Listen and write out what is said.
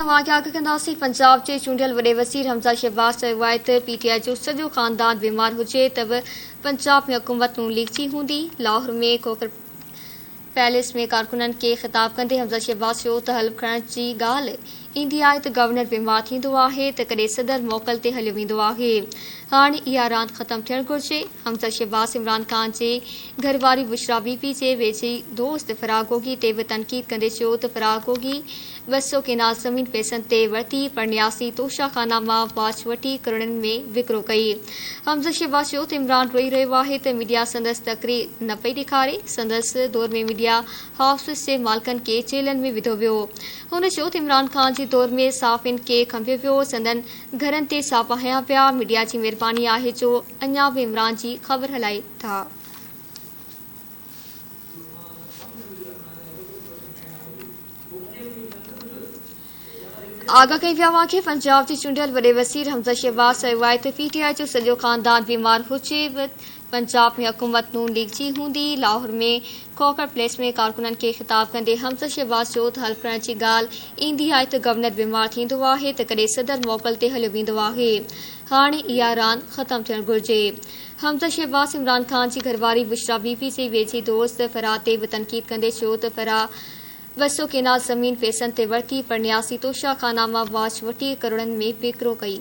पंजाब के चूंडियल वॾे वज़ीर हमज़ा शहबाज़ चयो आहे त पीटीआई जो सॼो ख़ानदान बीमार हुजे त बि पंजाब में हुकूमत नून लीग जी हूंदी। लाहौर में कोकर पैलेस में कारकुननि खे ख़िताब कंदे हमज़ा शहबाज़ चयो त हल्फ खणण जी ॻाल्हि ईंदी आहे त गवर्नर बीमार थींदो आहे त कॾहिं सदर मोकल ते हलियो वेंदो आहे। हाणे इहा रांदि ख़तमु थियणु घुरिजे। हमज़ा शहबाज़ इमरान ख़ान जे घरवारी बुशरा बीबी जे वेझी दोस्त फराह गोगी ते बि तनक़ीद कंदे चयो त फराह गोगी 200 केनाल ज़मीन पैसनि ते वरिती पर न्यासी तोशाखाना मां वाच वठी करोड़नि में विकिरो कई। हमज़ा शहबाज़ चयो त इमरान रोई रहियो आहे त मीडिया संदसि तक़रीर न पई ॾेखारे। संदसि दौर में मीडिया हाउसिस जे मालिकनि खे जेलनि में विधो वियो। हुन चयो त इमरान ख़ान जे दौर में साफ़िन खे खंभियो वियो, संदन घरनि ते सापा हयां पिया। मीडिया जी महिरबानी आहे जो अञा बि इमरान जी ख़बर हलाए था। आगाह कई विया हुआ कि पंजाब जे चूंडियल वॾे वज़ीर हमज़ा शहबाज़ चयो आहे त पीटीआई जो सॼो ख़ानदान बीमार हुजे बि पंजाब में हुकूमत नून लीग जी हूंदी। लाहौर में कोकर पैलेस में कारकुननि खे ख़िताब कंदे हमज़ा शहबाज़ चयो त हल्फ खणण जी ॻाल्हि ईंदी आहे त गवर्नर बीमार थींदो आहे त कॾहिं सदर मोकल ते हलियो वेंदो आहे। हाणे इहा रांदि ख़तमु थियणु घुरिजे। हमज़ा शहबाज़ इमरान ख़ान जी घरवारी बुशरा बीबी जे वेझी दोस्त फराह ते बि तनक़ीद कंदे चयो त फराह 200 केनाल ज़मीन पैसनि ते वरिती पर न्यासी तोशाखाना मां वाच वठी करोड़नि में विकिरो कई।